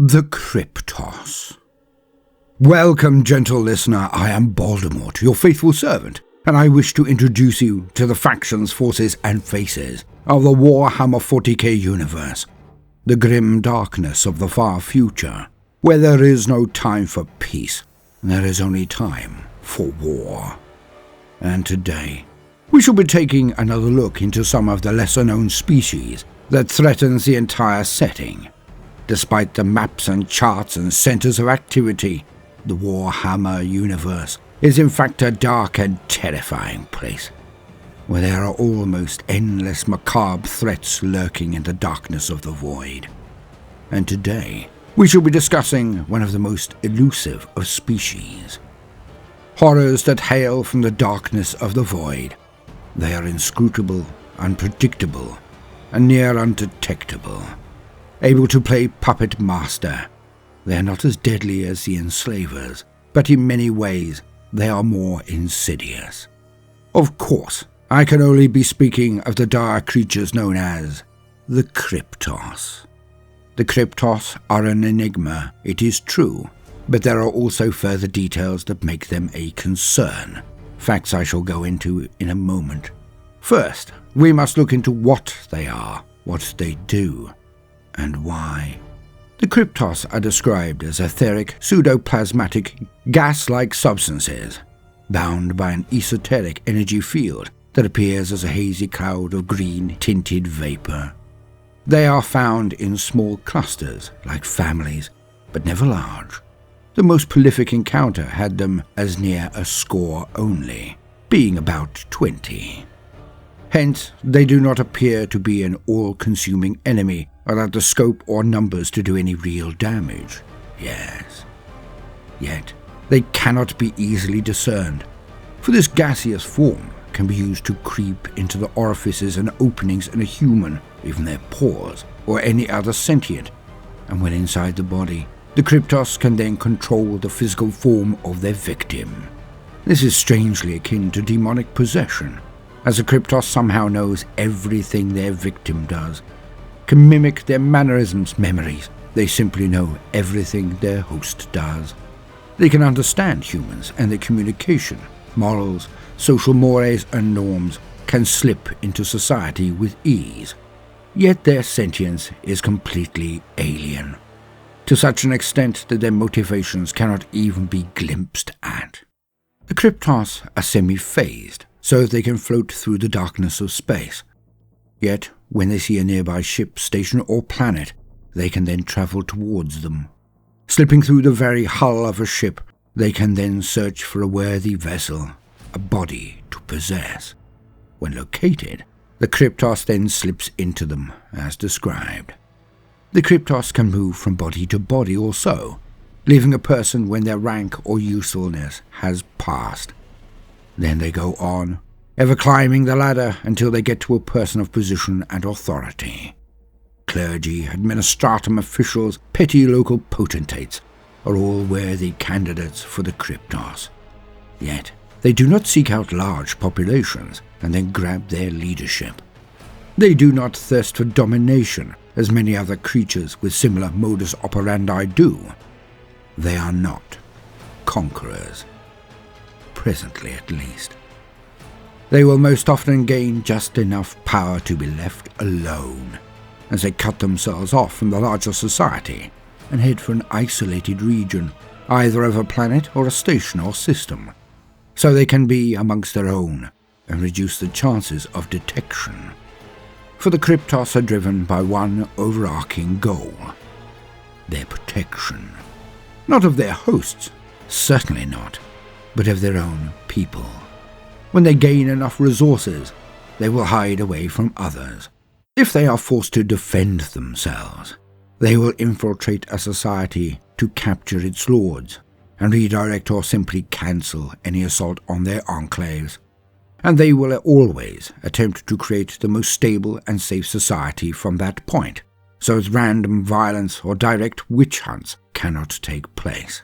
The Kryptos. Welcome, gentle listener. I am Baldermort, your faithful servant, and I wish to introduce you to the factions, forces, and faces of the Warhammer 40k universe, the grim darkness of the far future, where there is no time for peace, there is only time for war. And today, we shall be taking another look into some of the lesser-known species that threatens the entire setting. Despite the maps and charts and centers of activity, the Warhammer universe is in fact a dark and terrifying place, where there are almost endless macabre threats lurking in the darkness of the void. And today, we shall be discussing one of the most elusive of species. Horrors that hail from the darkness of the void. They are inscrutable, unpredictable, and near undetectable. Able to play puppet master, they are not as deadly as the enslavers, but in many ways they are more insidious. Of course, I can only be speaking of the dire creatures known as the Kryptos. The Kryptos are an enigma, it is true, but there are also further details that make them a concern, facts I shall go into in a moment. First, we must look into what they are, what they do, and why. The Kryptos are described as etheric, pseudoplasmatic, gas-like substances, bound by an esoteric energy field that appears as a hazy cloud of green-tinted vapor. They are found in small clusters, like families, but never large. The most prolific encounter had them as near a score only, being about 20. Hence, they do not appear to be an all-consuming enemy without the scope or numbers to do any real damage. Yes. Yet, they cannot be easily discerned, for this gaseous form can be used to creep into the orifices and openings in a human, even their pores, or any other sentient, and when inside the body, the Kryptos can then control the physical form of their victim. This is strangely akin to demonic possession, as the Kryptos somehow knows everything their victim does, can mimic their mannerisms, memories. They simply know everything their host does. They can understand humans and their communication, morals, social mores and norms, can slip into society with ease. Yet their sentience is completely alien, to such an extent that their motivations cannot even be glimpsed at. The Kryptos are semi-phased, so they can float through the darkness of space. Yet, when they see a nearby ship, station, or planet, they can then travel towards them. Slipping through the very hull of a ship, they can then search for a worthy vessel, a body to possess. When located, the Kryptos then slips into them, as described. The Kryptos can move from body to body also, leaving a person when their rank or usefulness has passed. Then they go on, ever climbing the ladder until they get to a person of position and authority. Clergy, administratum officials, petty local potentates are all worthy candidates for the Kryptos. Yet, they do not seek out large populations and then grab their leadership. They do not thirst for domination as many other creatures with similar modus operandi do. They are not conquerors. Presently at least. They will most often gain just enough power to be left alone, as they cut themselves off from the larger society and head for an isolated region, either of a planet or a station or system, so they can be amongst their own and reduce the chances of detection. For the Kryptos are driven by one overarching goal: their protection. Not of their hosts, certainly not, but of their own people. When they gain enough resources, they will hide away from others. If they are forced to defend themselves, they will infiltrate a society to capture its lords, and redirect or simply cancel any assault on their enclaves. And they will always attempt to create the most stable and safe society from that point, so as random violence or direct witch hunts cannot take place.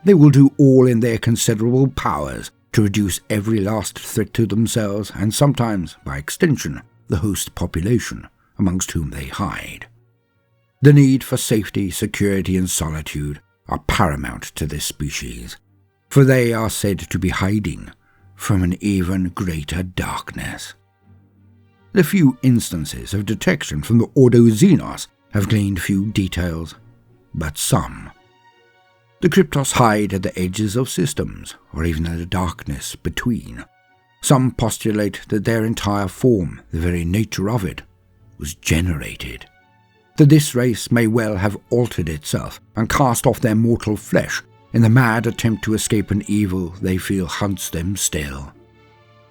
They will do all in their considerable powers to reduce every last threat to themselves and sometimes, by extension, the host population amongst whom they hide. The need for safety, security, and solitude are paramount to this species, for they are said to be hiding from an even greater darkness. The few instances of detection from the Ordo Xenos have gleaned few details, but some. The Cryptos hide at the edges of systems, or even in the darkness between. Some postulate that their entire form, the very nature of it, was generated. That this race may well have altered itself and cast off their mortal flesh in the mad attempt to escape an evil they feel hunts them still.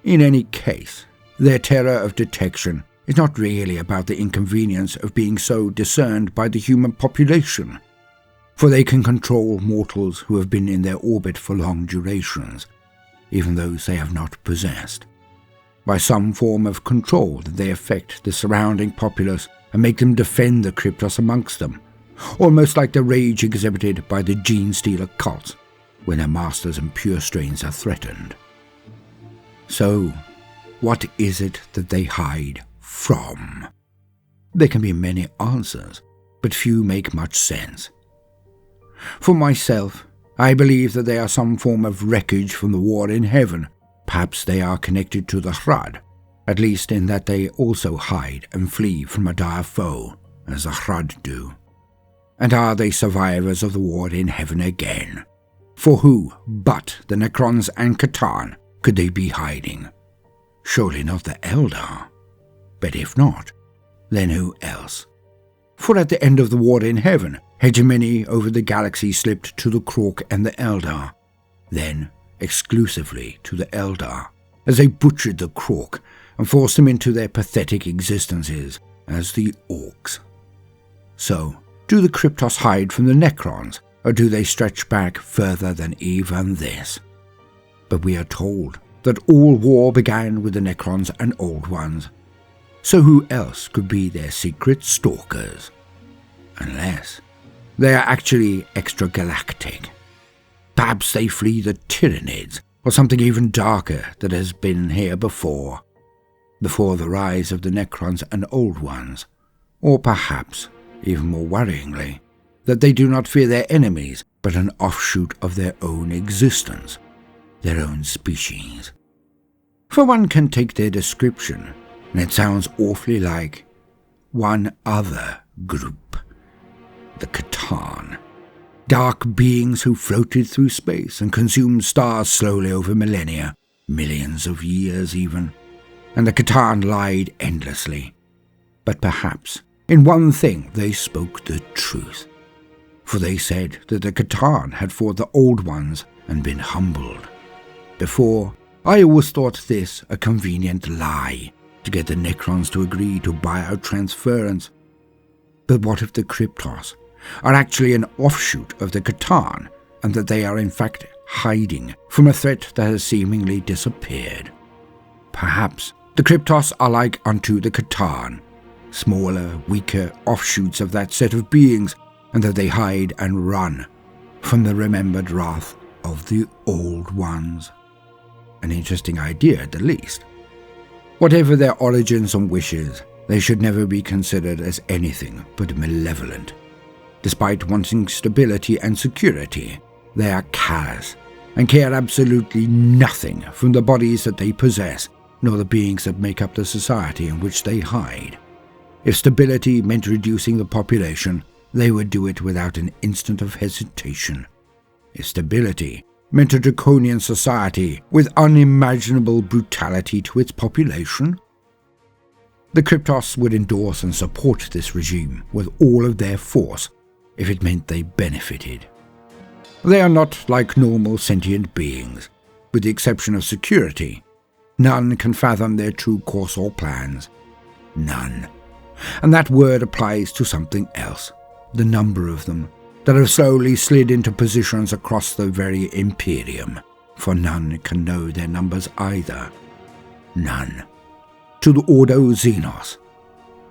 In any case, their terror of detection is not really about the inconvenience of being so discerned by the human population, for they can control mortals who have been in their orbit for long durations, even those they have not possessed. By some form of control that they affect the surrounding populace and make them defend the Cryptos amongst them, almost like the rage exhibited by the gene-stealer cults when their masters and pure strains are threatened. So, what is it that they hide from? There can be many answers, but few make much sense. For myself, I believe that they are some form of wreckage from the war in heaven. Perhaps they are connected to the Hrad, at least in that they also hide and flee from a dire foe, as the Hrad do. And are they survivors of the war in heaven again? For who but the Necrons and Catan could they be hiding? Surely not the Eldar. But if not, then who else? For at the end of the war in heaven, hegemony over the galaxy slipped to the Krork and the Eldar, then exclusively to the Eldar, as they butchered the Krork and forced them into their pathetic existences as the Orcs. So, do the Cryptos hide from the Necrons, or do they stretch back further than even this? But we are told that all war began with the Necrons and Old Ones, so who else could be their secret stalkers? Unless they are actually extragalactic. Perhaps they flee the Tyranids, or something even darker that has been here before the rise of the Necrons and Old Ones, or perhaps, even more worryingly, that they do not fear their enemies, but an offshoot of their own existence, their own species. For one can take their description, and it sounds awfully like one other group, the Catan. Dark beings who floated through space and consumed stars slowly over millennia, millions of years even, and the Catan lied endlessly. But perhaps, in one thing they spoke the truth, for they said that the Catan had fought the Old Ones and been humbled. Before, I always thought this a convenient lie, to get the Necrons to agree to biotransference. But what if the Cryptos are actually an offshoot of the Catan, and that they are in fact hiding from a threat that has seemingly disappeared? Perhaps the Cryptos are like unto the Catan, smaller, weaker offshoots of that set of beings, and that they hide and run from the remembered wrath of the Old Ones. An interesting idea at the least. Whatever their origins and wishes, they should never be considered as anything but malevolent. Despite wanting stability and security, they are callous and care absolutely nothing from the bodies that they possess, nor the beings that make up the society in which they hide. If stability meant reducing the population, they would do it without an instant of hesitation. If stability meant a draconian society with unimaginable brutality to its population, the Cryptos would endorse and support this regime with all of their force if it meant they benefited. They are not like normal sentient beings. With the exception of security, none can fathom their true course or plans. None. And that word applies to something else, the number of them that have slowly slid into positions across the very Imperium, for none can know their numbers either. None. To the Ordo Xenos,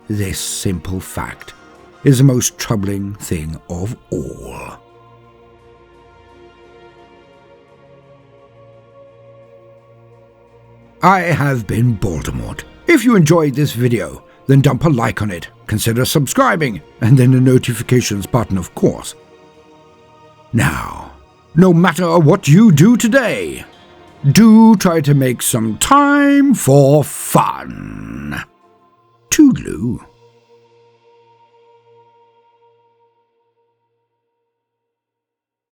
this simple fact is the most troubling thing of all. I have been Baldermort. If you enjoyed this video, then dump a like on it, consider subscribing, and then the notifications button, of course. Now, no matter what you do today, do try to make some time for fun. Toodaloo.